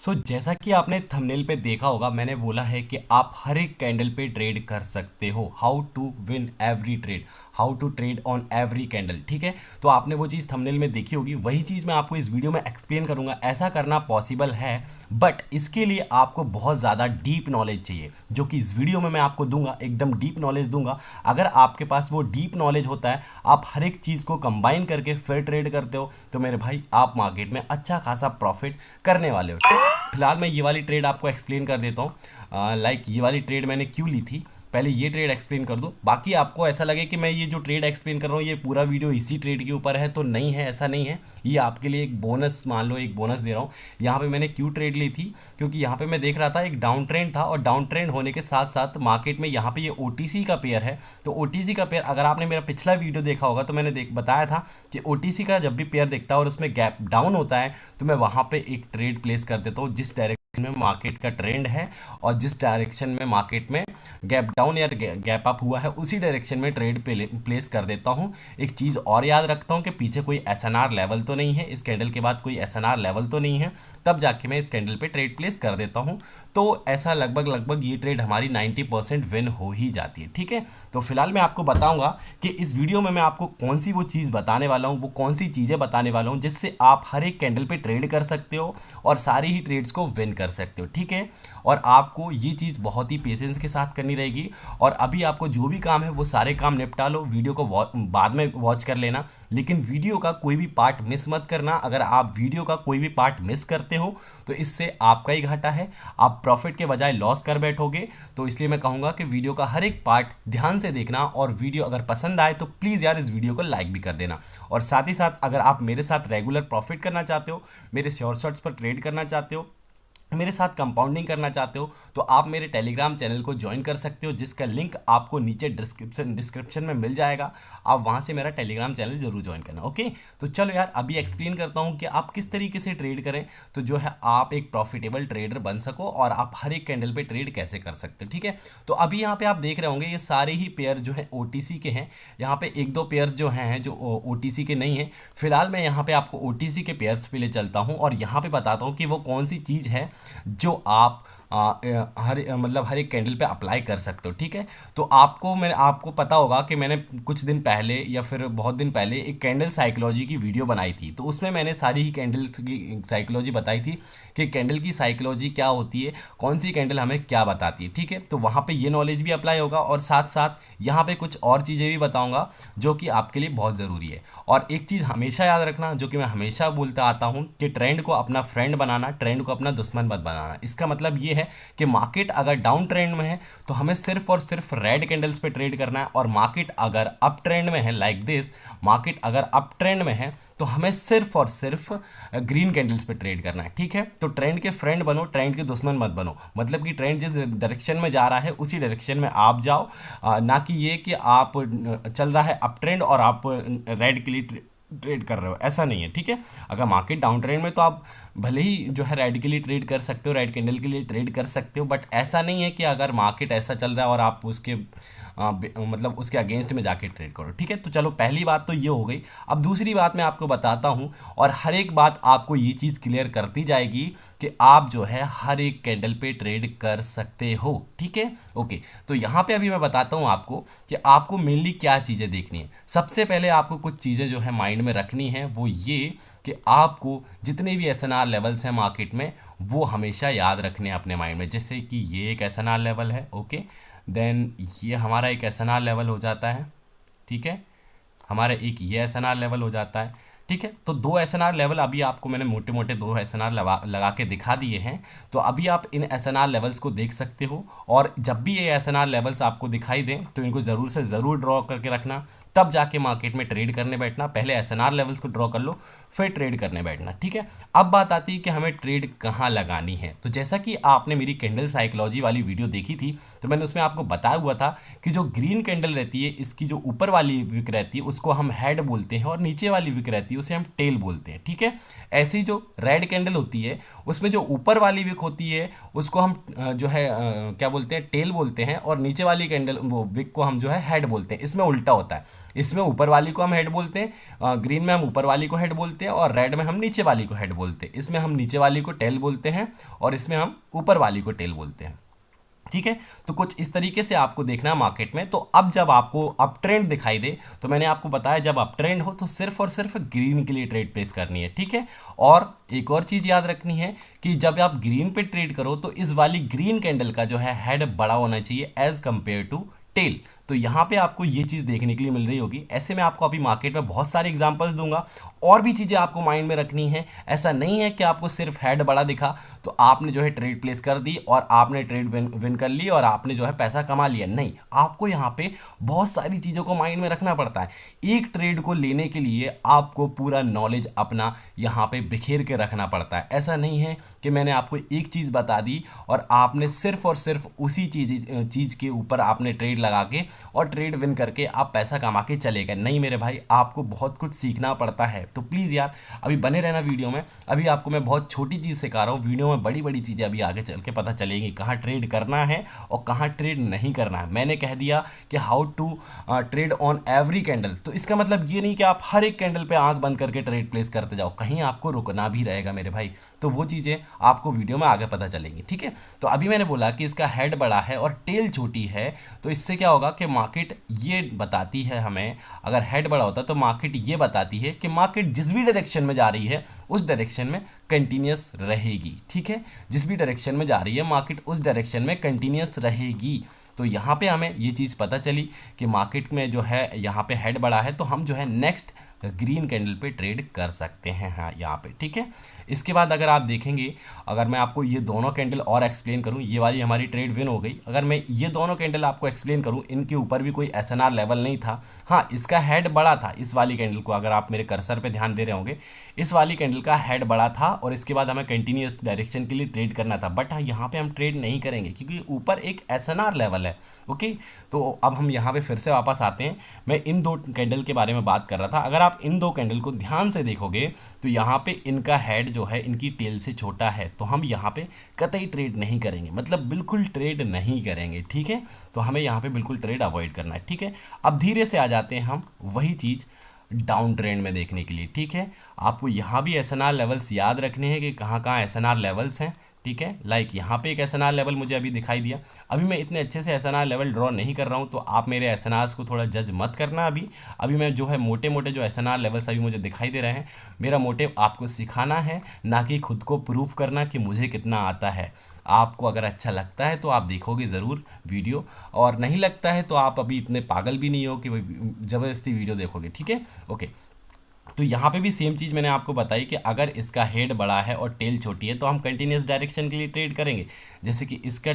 जैसा कि आपने थंबनेल पे देखा होगा, मैंने बोला है कि आप हर एक कैंडल पे ट्रेड कर सकते हो। How to win every trade, how to trade on every candle. ठीक है, तो आपने वो चीज़ थंबनेल में देखी होगी, वही चीज़ मैं आपको इस वीडियो में एक्सप्लेन करूंगा। ऐसा करना पॉसिबल है, बट इसके लिए आपको बहुत ज़्यादा डीप नॉलेज चाहिए, जो कि इस वीडियो में मैं आपको दूंगा। एकदम डीप नॉलेज दूंगा। अगर आपके पास वो डीप नॉलेज होता है, आप हर एक चीज़ को कंबाइन करके फिर ट्रेड करते हो, तो मेरे भाई आप मार्केट में अच्छा खासा प्रॉफिट करने वाले हो। फिलहाल मैं ये वाली ट्रेड आपको एक्सप्लेन कर देता हूँ। लाइक ये वाली ट्रेड मैंने क्यों ली थी, पहले ये ट्रेड एक्सप्लेन कर दूं। बाकी आपको ऐसा लगे कि मैं ये जो ट्रेड एक्सप्लेन कर रहा हूँ ये पूरा वीडियो इसी ट्रेड के ऊपर है, तो नहीं है, ऐसा नहीं है। ये आपके लिए एक बोनस, मान लो एक बोनस दे रहा हूँ। यहाँ पे मैंने क्यों ट्रेड ली थी, क्योंकि यहाँ पे मैं देख रहा था एक डाउन ट्रेंड था, और डाउन ट्रेंड होने के साथ साथ मार्केट में यहाँ पे ये ओटीसी का पेयर है। तो ओटीसी का पेयर, अगर आपने मेरा पिछला वीडियो देखा होगा तो मैंने बताया था कि ओटीसी का जब भी पेयर दिखता है और उसमें गैप डाउन होता है, तो मैं वहाँ पे एक ट्रेड प्लेस कर देता हूँ जिस डायरेक्शन में मार्केट का ट्रेंड है, और जिस डायरेक्शन में मार्केट में गैप डाउन या गैप अप हुआ है उसी डायरेक्शन में ट्रेड प्लेस कर देता हूं। एक चीज़ और याद रखता हूं कि पीछे कोई एसएनआर लेवल तो नहीं है, इस कैंडल के बाद कोई एसएनआर लेवल तो नहीं है, तब जाके मैं इस कैंडल पे ट्रेड प्लेस कर देता हूं। तो ऐसा लगभग लगभग ये ट्रेड हमारी 90% विन हो ही जाती है। ठीक है, तो फिलहाल मैं आपको बताऊंगा कि इस वीडियो में मैं आपको कौन सी वो चीज़ बताने वाला हूँ, वो कौन सी चीज़ें बताने वाला हूँ जिससे आप हर एक कैंडल पे ट्रेड कर सकते हो और सारी ही ट्रेड्स को विन कर सकते हो। ठीक है, और आपको ये चीज़ बहुत ही पेशेंस के साथ करनी रहेगी। और अभी आपको जो भी काम है वो सारे काम निपटा लो, वीडियो को बाद में वॉच कर लेना, लेकिन वीडियो का कोई भी पार्ट मिस मत करना। अगर आप वीडियो का कोई भी पार्ट मिस करते हो तो इससे आपका ही घाटा है, आप प्रॉफिट के बजाय लॉस कर बैठोगे। तो इसलिए मैं कहूँगा कि वीडियो का हर एक पार्ट ध्यान से देखना, और वीडियो अगर पसंद आए तो प्लीज़ यार इस वीडियो को लाइक भी कर देना। और साथ ही साथ अगर आप मेरे साथ रेगुलर प्रॉफिट करना चाहते हो, मेरे श्योर शॉट्स पर ट्रेड करना चाहते हो, मेरे साथ कंपाउंडिंग करना चाहते हो, तो आप मेरे टेलीग्राम चैनल को ज्वाइन कर सकते हो, जिसका लिंक आपको नीचे डिस्क्रिप्शन में मिल जाएगा। आप वहाँ से मेरा टेलीग्राम चैनल जरूर ज्वाइन करना। ओके, तो चलो यार अभी एक्सप्लेन करता हूँ कि आप किस तरीके से ट्रेड करें, तो जो है आप एक प्रॉफिटेबल ट्रेडर बन सको और आप हर एक कैंडल पे ट्रेड कैसे कर सकते हो। ठीक है, तो अभी यहाँ पे आप देख रहे होंगे ये सारे ही पेयर जो है ओटीसी के हैं। यहाँ पे एक दो पेयर जो हैं जो ओटीसी के नहीं है। फिलहाल मैं यहाँ पे आपको ओटीसी के पेयर्स पे ले चलता हूँ और यहाँ पे बताता हूँ कि वो कौन सी चीज़ है जो आप हर एक कैंडल पे अप्लाई कर सकते हो। ठीक है, तो आपको पता होगा कि मैंने कुछ दिन पहले या फिर बहुत दिन पहले एक कैंडल साइकोलॉजी की वीडियो बनाई थी। तो उसमें मैंने सारी ही कैंडल्स की साइकोलॉजी बताई थी कि कैंडल की साइकोलॉजी क्या होती है, कौन सी कैंडल हमें क्या बताती है। ठीक है, तो वहाँ पे ये नॉलेज भी अप्लाई होगा, और साथ साथ यहाँ पे कुछ और चीज़ें भी बताऊँगा जो कि आपके लिए बहुत ज़रूरी है। और एक चीज़ हमेशा याद रखना, जो कि मैं हमेशा बोलता आता हूँ, कि ट्रेंड को अपना फ्रेंड बनाना, ट्रेंड को अपना दुश्मन मत बनाना। इसका मतलब ये है कि मार्केट अगर डाउन ट्रेंड में है तो हमें सिर्फ और सिर्फ रेड कैंडल्स पे ट्रेड करना है, और मार्केट अगर अप ट्रेंड में है, लाइक दिस, मार्केट अगर अप ट्रेंड में है तो हमें सिर्फ और सिर्फ ग्रीन कैंडल्स पे ट्रेड करना है। ठीक है, तो ट्रेंड के फ्रेंड बनो, ट्रेंड के दुश्मन मत बनो। मतलब कि ट्रेंड जिस डायरेक्शन में जा रहा है उसी डायरेक्शन में आप जाओ, ना कि ये कि आप चल रहा है अप ट्रेंड और आप रेड के लिए ट्रेड कर रहे हो, ऐसा नहीं है। ठीक है, अगर मार्केट डाउन ट्रेंड में तो आप भले ही जो है रेड के लिए ट्रेड कर सकते हो, रेड कैंडल के लिए ट्रेड कर सकते हो, बट ऐसा नहीं है कि अगर मार्केट ऐसा चल रहा है और आप उसके मतलब उसके अगेंस्ट में जाके ट्रेड करो। ठीक है, तो चलो पहली बात तो ये हो गई। अब दूसरी बात मैं आपको बताता हूँ, और हर एक बात आपको ये चीज़ क्लियर करती जाएगी कि आप जो है हर एक कैंडल पे ट्रेड कर सकते हो। ठीक है, ओके, तो यहाँ पे अभी मैं बताता हूँ आपको कि आपको मेनली क्या चीज़ें देखनी है। सबसे पहले आपको कुछ चीज़ें जो है माइंड में रखनी है, वो ये कि आपको जितने भी एसएनआर लेवल्स हैं मार्केट में वो हमेशा याद रखने हैं अपने माइंड में। जैसे कि ये एक एसएनआर लेवल है, ओके, देन ये हमारा एक एसएनआर लेवल हो जाता है। ठीक है, हमारा एक ये एसएनआर लेवल हो जाता है। ठीक है, तो दो एसएनआर लेवल अभी आपको मैंने मोटे मोटे दो एसएनआर लगा के दिखा दिए हैं। तो अभी आप इन एसएनआर लेवल्स को देख सकते हो, और जब भी ये एसएनआर लेवल्स आपको दिखाई दें तो इनको ज़रूर से ज़रूर ड्रॉ करके रखना, तब जाके मार्केट में ट्रेड करने बैठना। पहले एसएनआर लेवल्स को ड्रॉ कर लो, फिर ट्रेड करने बैठना। ठीक है, अब बात आती है कि हमें ट्रेड कहाँ लगानी है। तो जैसा कि आपने मेरी कैंडल साइकोलॉजी वाली वीडियो देखी थी, तो मैंने उसमें आपको बताया हुआ था कि जो ग्रीन कैंडल रहती है, इसकी जो ऊपर वाली विक रहती है उसको हम हेड बोलते हैं, और नीचे वाली विक रहती है उसे हम टेल बोलते हैं। ठीक है, ऐसी जो रेड कैंडल होती है उसमें जो ऊपर वाली विक होती है उसको हम जो है क्या बोलते हैं, टेल बोलते हैं, और नीचे वाली कैंडल वो विक को हम जो है हेड बोलते हैं। इसमें उल्टा होता है, इसमें ऊपर वाली को हम हेड बोलते हैं, ग्रीन में हम ऊपर वाली को हेड बोलते हैं, बोलते हैं और रेड में हम नीचे वाली को हेड बोलते हैं। इसमें हम नीचे वाली को टेल बोलते हैं और इसमें हम ऊपर वाली को टेल बोलते हैं। ठीक है, तो कुछ इस तरीके से आपको देखना है मार्केट में। तो अब जब आपको अप ट्रेंड दिखाई दे, तो मैंने आपको बताया जब अप ट्रेंड हो तो सिर्फ और सिर्फ ग्रीन के लिए ट्रेड प्लेस करनी है। ठीक है, और एक और चीज याद रखनी है कि जब आप ग्रीन पे ट्रेड करो तो इस वाली ग्रीन कैंडल का जो है हेड बड़ा होना चाहिए एज कंपेयर टू टेल। तो यहाँ पे आपको ये चीज़ देखने के लिए मिल रही होगी। ऐसे में आपको अभी मार्केट में बहुत सारे एग्जांपल्स दूंगा, और भी चीज़ें आपको माइंड में रखनी है। ऐसा नहीं है कि आपको सिर्फ हेड बड़ा दिखा तो आपने जो है ट्रेड प्लेस कर दी और आपने ट्रेड विन कर ली और आपने जो है पैसा कमा लिया। नहीं, आपको यहाँ पे बहुत सारी चीज़ों को माइंड में रखना पड़ता है। एक ट्रेड को लेने के लिए आपको पूरा नॉलेज अपना यहाँ पे बिखेर के रखना पड़ता है। ऐसा नहीं है कि मैंने आपको एक चीज़ बता दी और आपने सिर्फ और सिर्फ उसी चीज़ के ऊपर आपने ट्रेड लगा के और ट्रेड विन करके आप पैसा कमा के चले गए। नहीं मेरे भाई, आपको बहुत कुछ सीखना पड़ता है। तो प्लीज़ यार अभी बने रहना वीडियो में। अभी आपको मैं बहुत छोटी चीज़ सिखा रहा हूँ, वीडियो में बड़ी बड़ी चीज़ें अभी आगे चल के पता चलेगी, कहाँ ट्रेड करना है और कहाँ ट्रेड नहीं करना है। मैंने कह दिया कि how to trade on every candle, तो इसका मतलब ये नहीं कि आप हर एक कैंडल पे आंख बंद करके ट्रेड प्लेस करते जाओ, कहीं आपको रुकना भी रहेगा मेरे भाई। तो वो चीज़ें आपको वीडियो में आगे पता चलेंगी। ठीक है, तो अभी मैंने बोला कि इसका हेड बड़ा है और टेल छोटी है, तो इससे क्या होगा कि मार्केट ये बताती है हमें, अगर हेड बड़ा होता तो मार्केट ये बताती है कि मार्केट जिस भी डायरेक्शन में जा रही है उस डायरेक्शन में कंटिन्यूस रहेगी। ठीक है, जिस भी डायरेक्शन में जा रही है मार्केट उस डायरेक्शन में कंटिन्यूस रहेगी। तो यहाँ पे हमें ये चीज़ पता चली कि मार्केट में जो है यहाँ पे हेड बड़ा है, तो हम जो है नेक्स्ट ग्रीन कैंडल पे ट्रेड कर सकते हैं। हाँ यहाँ पे ठीक है। इसके बाद अगर आप देखेंगे, अगर मैं आपको ये दोनों कैंडल और एक्सप्लेन करूँ, ये वाली हमारी ट्रेड विन हो गई। अगर मैं ये दोनों कैंडल आपको एक्सप्लेन करूँ, इनके ऊपर भी कोई एसएनआर लेवल नहीं था। हाँ, इसका हेड बड़ा था। इस वाली कैंडल को अगर आप मेरे कर्सर पे ध्यान दे रहे होंगे, इस वाली कैंडल का हेड बड़ा था और इसके बाद हमें कंटिन्यूस डायरेक्शन के लिए ट्रेड करना था। बट हाँ, यहाँ पे हम ट्रेड नहीं करेंगे क्योंकि ऊपर एक एसएनआर लेवल है। ओके, तो अब हम यहाँ पे फिर से वापस आते हैं। मैं इन दो कैंडल के बारे में बात कर रहा था। अगर आप इन दो कैंडल को ध्यान से देखोगे तो यहाँ पे इनका हेड जो है इनकी टेल से छोटा है, तो हम यहाँ पे कतई ट्रेड नहीं करेंगे, मतलब बिल्कुल ट्रेड नहीं करेंगे। ठीक है, तो हमें यहाँ पे बिल्कुल ट्रेड अवॉइड करना है। ठीक है, अब धीरे से आ जाते हैं हम वही चीज़ डाउन ट्रेंड में देखने के लिए। ठीक है, आपको यहाँ भी एसएनआर लेवल्स याद रखने हैं कि कहाँ कहाँ एसएनआर लेवल्स हैं। ठीक है, लाइक यहाँ पे एक एसएनआर लेवल मुझे अभी दिखाई दिया। अभी मैं इतने अच्छे से एसएनआर लेवल ड्रॉ नहीं कर रहा हूँ, तो आप मेरे एसएनआर्स को थोड़ा जज मत करना। अभी मैं जो है मोटे मोटे जो एसएनआर लेवल्स अभी मुझे दिखाई दे रहे हैं, मेरा मोटिव आपको सिखाना है, ना कि खुद को प्रूफ करना कि मुझे कितना आता है। आपको अगर अच्छा लगता है तो आप देखोगे ज़रूर वीडियो, और नहीं लगता है तो आप अभी इतने पागल भी नहीं हो कि ज़बरदस्ती वीडियो देखोगे। ठीक है, ओके। तो यहाँ पे भी सेम चीज़ मैंने आपको बताई कि अगर इसका हेड बड़ा है और टेल छोटी है तो हम कंटिन्यूस डायरेक्शन के लिए ट्रेड करेंगे। जैसे कि इसका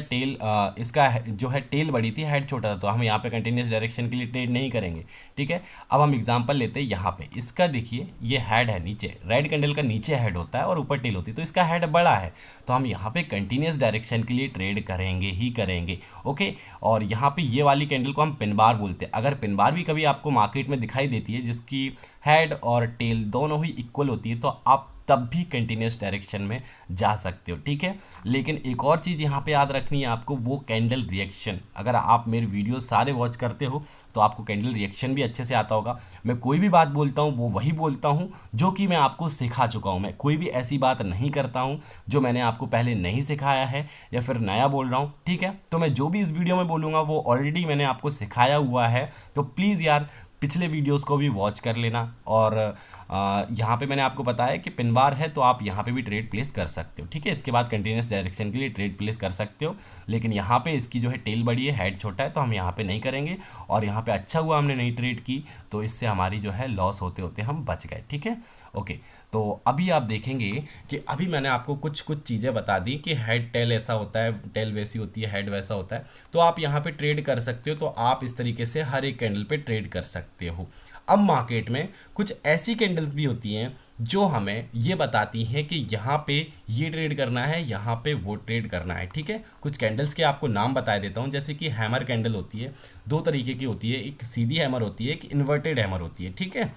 इसका जो है टेल बड़ी थी, हेड छोटा था, तो हम यहाँ पे कंटिन्यूस डायरेक्शन के लिए ट्रेड नहीं करेंगे। ठीक है, अब हम एग्जांपल लेते हैं। यहाँ पे इसका देखिए, ये हेड है नीचे, रेड कैंडल का नीचे हेड होता है और ऊपर टेल होती है, तो इसका हेड बड़ा है, तो हम यहाँ पे कंटिन्यूस डायरेक्शन के लिए ट्रेड करेंगे ही करेंगे। ओके, और यहाँ पे ये वाली कैंडल को हम पिन बार बोलते हैं। अगर पिन बार भी कभी आपको मार्केट में दिखाई देती है जिसकी हेड और टेल दोनों ही इक्वल होती है, तो आप तब भी कंटिन्यूस डायरेक्शन में जा सकते हो। ठीक है, लेकिन एक और चीज़ यहाँ पे याद रखनी है आपको, वो कैंडल रिएक्शन। अगर आप मेरे वीडियो सारे वॉच करते हो तो आपको कैंडल रिएक्शन भी अच्छे से आता होगा। मैं कोई भी बात बोलता हूँ वो वही बोलता हूँ जो कि मैं आपको सिखा चुका हूँ। मैं कोई भी ऐसी बात नहीं करता हूँ जो मैंने आपको पहले नहीं सिखाया है या फिर नया बोल रहा हूँ। ठीक है, तो मैं जो भी इस वीडियो में बोलूँगा वो ऑलरेडी मैंने आपको सिखाया हुआ है। तो प्लीज़ यार पिछले वीडियोस को भी वॉच कर लेना। और यहाँ पे मैंने आपको बताया कि पिन बार है तो आप यहाँ पे भी ट्रेड प्लेस कर सकते हो। ठीक है, इसके बाद कंटिन्यूस डायरेक्शन के लिए ट्रेड प्लेस कर सकते हो, लेकिन यहाँ पे इसकी जो है टेल बड़ी है, हेड छोटा है, तो हम यहाँ पे नहीं करेंगे। और यहाँ पे अच्छा हुआ हमने नहीं ट्रेड की, तो इससे हमारी जो है लॉस होते होते हम बच गए। ठीक है, ओके। तो अभी आप देखेंगे कि अभी मैंने आपको कुछ चीज़ें बता दी कि हेड टेल ऐसा होता है, टेल वैसी होती है, हेड वैसा होता है, तो आप यहाँ पे ट्रेड कर सकते हो। तो आप इस तरीके से हर एक कैंडल पे ट्रेड कर सकते हो। अब मार्केट में कुछ ऐसी कैंडल्स भी होती हैं जो हमें ये बताती हैं कि यहाँ पे ये ट्रेड करना है, यहाँ पे वो ट्रेड करना है। ठीक है, कुछ कैंडल्स के आपको नाम बता देता हूँ। जैसे कि हैमर कैंडल होती है, दो तरीके की होती है, एक सीधी हैमर होती है, एक इन्वर्टेड हैमर होती है। ठीक है,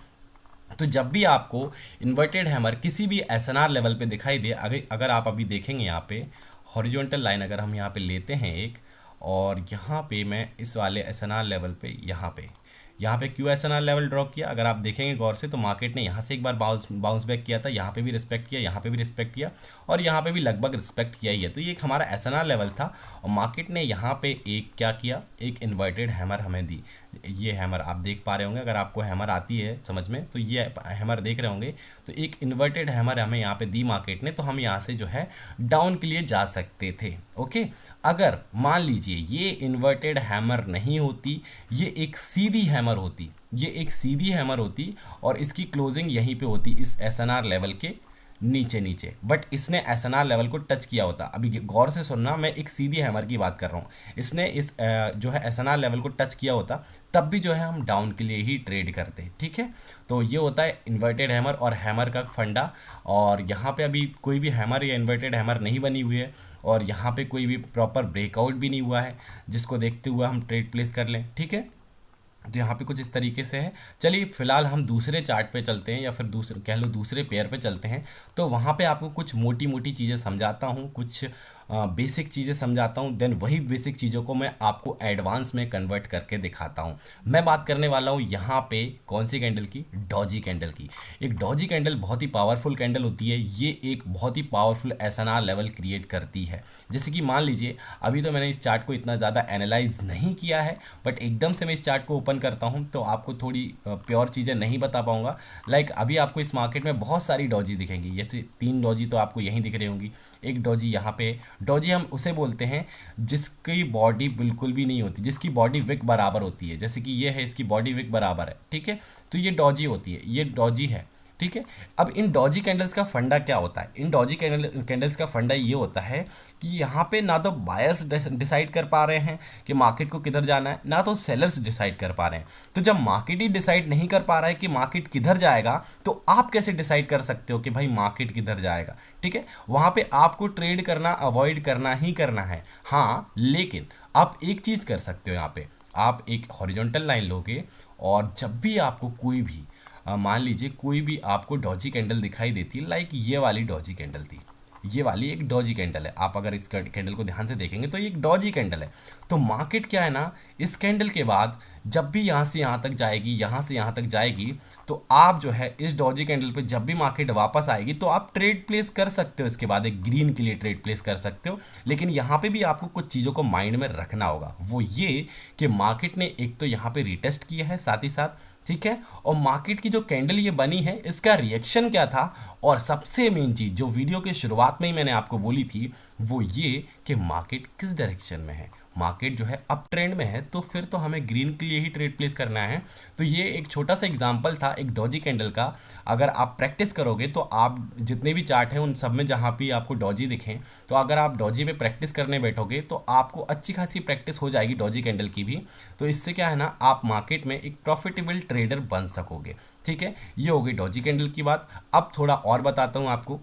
तो जब भी आपको इन्वर्टेड हैमर किसी भी एसएनआर लेवल पे दिखाई दे, अगर आप अभी देखेंगे यहाँ पे हॉरिजॉन्टल लाइन अगर हम यहाँ पे लेते हैं एक, और यहाँ पे मैं इस वाले एसएनआर लेवल पे यहाँ पे क्यों एसएनआर लेवल ड्रॉ किया, अगर आप देखेंगे गौर से तो मार्केट ने यहाँ से एक बार बाउंस बैक किया था, यहाँ पे भी रिस्पेक्ट किया, यहाँ पे भी रिस्पेक्ट किया और यहाँ पे भी लगभग रिस्पेक्ट किया ही है। तो ये एक हमारा एसएनआर लेवल था और मार्केट ने यहाँ पे एक क्या किया, एक इन्वर्टेड हैमर हमें दी। ये हैमर आप देख पा रहे होंगे, अगर आपको हैमर आती है समझ में तो ये हैमर देख रहे होंगे। तो एक इन्वर्टेड हैमर हमें यहाँ पे दी मार्केट ने, तो हम यहाँ से जो है डाउन के लिए जा सकते थे। ओके, अगर मान लीजिए ये इन्वर्टेड हैमर नहीं होती, ये एक सीधी हैमर होती, ये एक सीधी हैमर होती और इसकी क्लोजिंग यहीं पे होती इस एसएनआर लेवल के नीचे नीचे, बट इसने एसएनआर लेवल को टच किया होता। अभी गौर से सुनना, मैं एक सीधी हैमर की बात कर रहा हूँ, इसने इस जो है एसएनआर लेवल को टच किया होता तब भी जो है हम डाउन के लिए ही ट्रेड करते। ठीक है, तो ये होता है इन्वर्टेड हैमर और हैमर का फंडा। और यहाँ पे अभी कोई भी हैमर या इन्वर्टेड हैमर नहीं बनी हुई है और यहाँ पे कोई भी प्रॉपर ब्रेकआउट भी नहीं हुआ है जिसको देखते हुए हम ट्रेड प्लेस कर लें। ठीक है, तो यहाँ पे कुछ इस तरीके से है। चलिए फिलहाल हम दूसरे चार्ट पे चलते हैं या फिर दूसरे कह लो दूसरे पेयर पे चलते हैं। तो वहाँ पे आपको कुछ मोटी मोटी चीज़ें समझाता हूँ, कुछ बेसिक चीज़ें समझाता हूँ, देन वही बेसिक चीज़ों को मैं आपको एडवांस में कन्वर्ट करके दिखाता हूँ। मैं बात करने वाला हूँ यहाँ पे कौन सी कैंडल की, डॉजी कैंडल की। एक डॉजी कैंडल बहुत ही पावरफुल कैंडल होती है, ये एक बहुत ही पावरफुल एसएनआर लेवल क्रिएट करती है। जैसे कि मान लीजिए अभी तो मैंने इस चार्ट को इतना ज़्यादा एनालाइज नहीं किया है, बट एकदम से मैं इस चार्ट को ओपन करता हूँ तो आपको थोड़ी प्योर चीज़ें नहीं बता पाऊँगा। लाइक अभी आपको इस मार्केट में बहुत सारी डॉजी दिखेंगी, जैसे 3 डॉजी तो आपको यहीं दिख रही होंगी, एक डॉजी यहाँ पे। डॉजी हम उसे बोलते हैं जिसकी बॉडी बिल्कुल भी नहीं होती, जिसकी बॉडी विक बराबर होती है, जैसे कि ये है, इसकी बॉडी विक बराबर है। ठीक है, तो ये डॉजी होती है, ये डॉजी है। ठीक है, अब इन डॉजी कैंडल्स का फंडा क्या होता है, इन डॉजी कैंडल्स का फंडा ये होता है कि यहाँ पे ना तो बायर्स डिसाइड कर पा रहे हैं कि मार्केट को किधर जाना है, ना तो सेलर्स डिसाइड कर पा रहे हैं। तो जब मार्केट ही डिसाइड नहीं कर पा रहा है कि मार्केट किधर जाएगा, तो आप कैसे डिसाइड कर सकते हो कि भाई मार्केट किधर जाएगा। ठीक है, वहाँ पे आपको ट्रेड करना अवॉइड करना ही करना है। हाँ, लेकिन आप एक चीज़ कर सकते हो, यहाँ पे आप एक हॉरिजॉन्टल लाइन लोगे और जब भी आपको कोई भी मान लीजिए कोई भी आपको डॉजी कैंडल दिखाई देती है, लाइक ये वाली डॉजी कैंडल थी, ये वाली एक डॉजी कैंडल है, आप अगर इस कैंडल को ध्यान से देखेंगे तो ये एक डॉजी कैंडल है। तो मार्केट क्या है ना, इस कैंडल के बाद जब भी यहाँ से यहाँ तक जाएगी, यहाँ से यहाँ तक जाएगी, तो आप जो है इस डॉजी कैंडल पे जब भी मार्केट वापस आएगी तो आप ट्रेड प्लेस कर सकते हो, इसके बाद एक ग्रीन के लिए ट्रेड प्लेस कर सकते हो। लेकिन यहाँ पे भी आपको कुछ चीज़ों को माइंड में रखना होगा, वो ये कि मार्केट ने एक तो यहाँ पे रिटेस्ट किया है साथ ही साथ, ठीक है, और मार्केट की जो कैंडल ये बनी है इसका रिएक्शन क्या था, और सबसे मेन चीज़ जो वीडियो के शुरुआत में ही मैंने आपको बोली थी वो ये कि मार्केट किस डायरेक्शन में है। मार्केट जो है अप ट्रेंड में है, तो फिर तो हमें ग्रीन के लिए ही ट्रेड प्लेस करना है। तो ये एक छोटा सा एग्जांपल था एक डॉजी कैंडल का। अगर आप प्रैक्टिस करोगे तो आप जितने भी चार्ट हैं उन सब में जहाँ भी आपको डॉजी दिखें, तो अगर आप डॉजी पे प्रैक्टिस करने बैठोगे तो आपको अच्छी खासी प्रैक्टिस हो जाएगी डॉजी कैंडल की भी। तो इससे क्या है ना, आप मार्केट में एक प्रॉफिटेबल ट्रेडर बन सकोगे। ठीक है, ये हो गई डॉजी कैंडल की बात। अब थोड़ा और बताता हूँ आपको,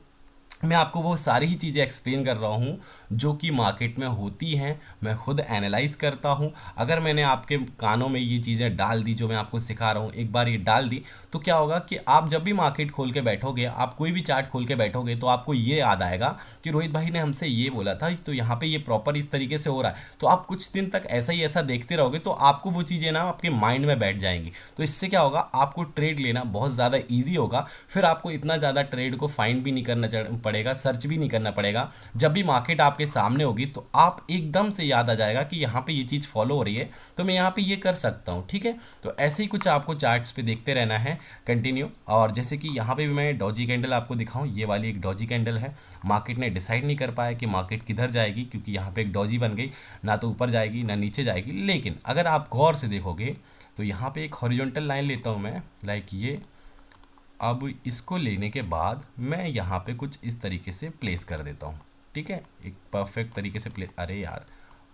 मैं आपको वो सारी ही चीज़ें एक्सप्लेन कर रहा हूँ जो कि मार्केट में होती हैं, मैं खुद एनालाइज करता हूँ। अगर मैंने आपके कानों में ये चीज़ें डाल दी जो मैं आपको सिखा रहा हूँ, एक बार ये डाल दी, तो क्या होगा कि आप जब भी मार्केट खोल के बैठोगे, आप कोई भी चार्ट खोल के बैठोगे, तो आपको ये याद आएगा कि रोहित भाई ने हमसे ये बोला था, तो यहाँ पे ये प्रॉपर इस तरीके से हो रहा है। तो आप कुछ दिन तक ऐसा ही ऐसा देखते रहोगे तो आपको वो चीज़ें ना आपके माइंड में बैठ जाएंगी। तो इससे क्या होगा, आपको ट्रेड लेना बहुत ज़्यादा ईजी होगा। फिर आपको इतना ज़्यादा ट्रेड को फाइंड भी नहीं करना पड़ेगा, सर्च भी नहीं करना पड़ेगा। जब भी मार्केट आपके सामने होगी तो आप एकदम से याद आ जाएगा कि यहाँ पे ये चीज़ फॉलो हो रही है, तो मैं यहाँ पे ये कर सकता हूँ। ठीक है, तो ऐसे ही कुछ आपको चार्ट्स पे देखते रहना है कंटिन्यू। और जैसे कि यहाँ पे भी मैं डॉजी कैंडल आपको दिखाऊं, ये वाली एक डॉजी कैंडल है। मार्केट ने डिसाइड नहीं कर पाया कि मार्केट किधर जाएगी, क्योंकि यहाँ पे एक डॉजी बन गई, ना तो ऊपर जाएगी ना नीचे जाएगी। लेकिन अगर आप गौर से देखोगे तो यहाँ पे एक हॉरिजॉन्टल लाइन लेता हूँ मैं, लाइक ये। अब इसको लेने के बाद मैं यहाँ पे कुछ इस तरीके से प्लेस कर देता हूँ। ठीक है, एक परफेक्ट तरीके से प्लेस, अरे यार,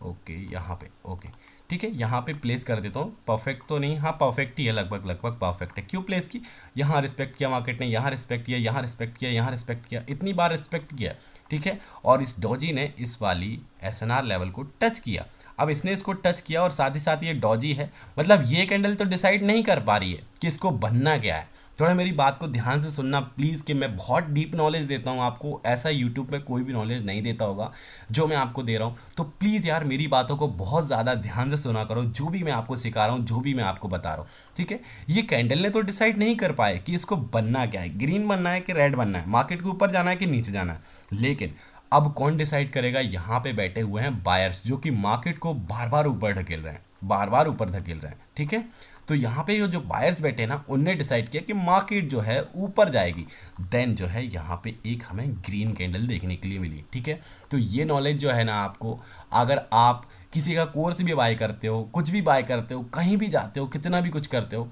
ओके, यहाँ पे ओके, ठीक है, यहाँ पे प्लेस कर देता हूँ। परफेक्ट तो नहीं, हाँ परफेक्ट ही है, लगभग लगभग परफेक्ट है। क्यों प्लेस की, यहाँ रिस्पेक्ट किया मार्केट ने, यहाँ रिस्पेक्ट किया, यहाँ रिस्पेक्ट किया, यहाँ रिस्पेक्ट किया, इतनी बार रिस्पेक्ट किया। ठीक है, और इस डॉजी ने इस वाली एसएनआर लेवल को टच किया। अब इसने इसको टच किया और साथ ही साथ ये डॉजी है, मतलब ये कैंडल तो डिसाइड नहीं कर पा रही है कि इसको बनना क्या है। थोड़ा मेरी बात को ध्यान से सुनना प्लीज़, कि मैं बहुत डीप नॉलेज देता हूँ आपको, ऐसा यूट्यूब पे कोई भी नॉलेज नहीं देता होगा जो मैं आपको दे रहा हूँ। तो प्लीज़ यार मेरी बातों को बहुत ज़्यादा ध्यान से सुना करो, जो भी मैं आपको सिखा रहा हूँ, जो भी मैं आपको बता रहा हूँ, ठीक है। ये कैंडल ने तो डिसाइड नहीं कर पाए कि इसको बनना क्या है, ग्रीन बनना है कि रेड बनना है, मार्केट के ऊपर जाना है कि नीचे जाना है। लेकिन अब कौन डिसाइड करेगा? यहाँ पे बैठे हुए हैं बायर्स, जो कि मार्केट को बार बार ऊपर ढकेल रहे हैं, बार बार ऊपर धकेल रहे हैं, ठीक है। तो यहाँ पे जो बायर्स बैठे हैं ना, उनने डिसाइड किया कि मार्केट जो है ऊपर जाएगी। देन जो है यहाँ पे एक हमें ग्रीन कैंडल देखने के लिए मिली, ठीक है। तो ये नॉलेज जो है ना आपको, अगर आप किसी का कोर्स भी बाय करते हो, कुछ भी बाय करते हो, कहीं भी जाते हो, कितना भी कुछ करते हो,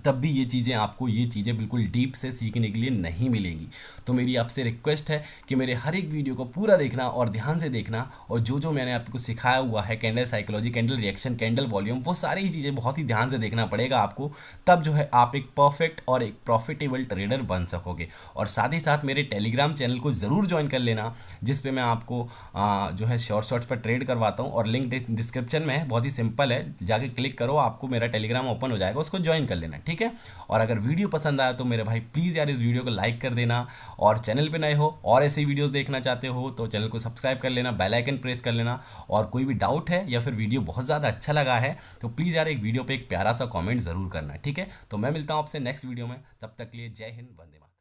तब भी ये चीज़ें आपको, ये चीज़ें बिल्कुल डीप से सीखने के लिए नहीं मिलेंगी। तो मेरी आपसे रिक्वेस्ट है कि मेरे हर एक वीडियो को पूरा देखना और ध्यान से देखना, और जो जो मैंने आपको सिखाया हुआ है, candle psychology, candle reaction, candle volume, वो सारी ही चीज़ें बहुत ही ध्यान से देखना पड़ेगा आपको। तब जो है आप एक परफेक्ट और एक प्रॉफिटेबल ट्रेडर बन सकोगे। और साथ ही साथ मेरे टेलीग्राम चैनल को ज़रूर ज्वाइन कर लेना, जिस पे मैं आपको जो है शॉर्ट्स पर ट्रेड करवाता हूँ, और लिंक डिस्क्रिप्शन में है, बहुत ही सिंपल है, जाके क्लिक करो, आपको मेरा टेलीग्राम ओपन हो जाएगा, उसको ज्वाइन कर लेना, ठीक है। और अगर वीडियो पसंद आया तो मेरे भाई प्लीज़ यार इस वीडियो को लाइक कर देना, और चैनल पे नए हो और ऐसे वीडियोस देखना चाहते हो तो चैनल को सब्सक्राइब कर लेना, बेल आइकन प्रेस कर लेना। और कोई भी डाउट है या फिर वीडियो बहुत ज़्यादा अच्छा लगा है तो प्लीज़ यार एक वीडियो पे एक प्यारा सा कॉमेंट ज़रूर करना, ठीक है। तो मैं मिलता हूँ आपसे नेक्स्ट वीडियो में, तब तक के लिए जय हिंद, वंदे मातरम।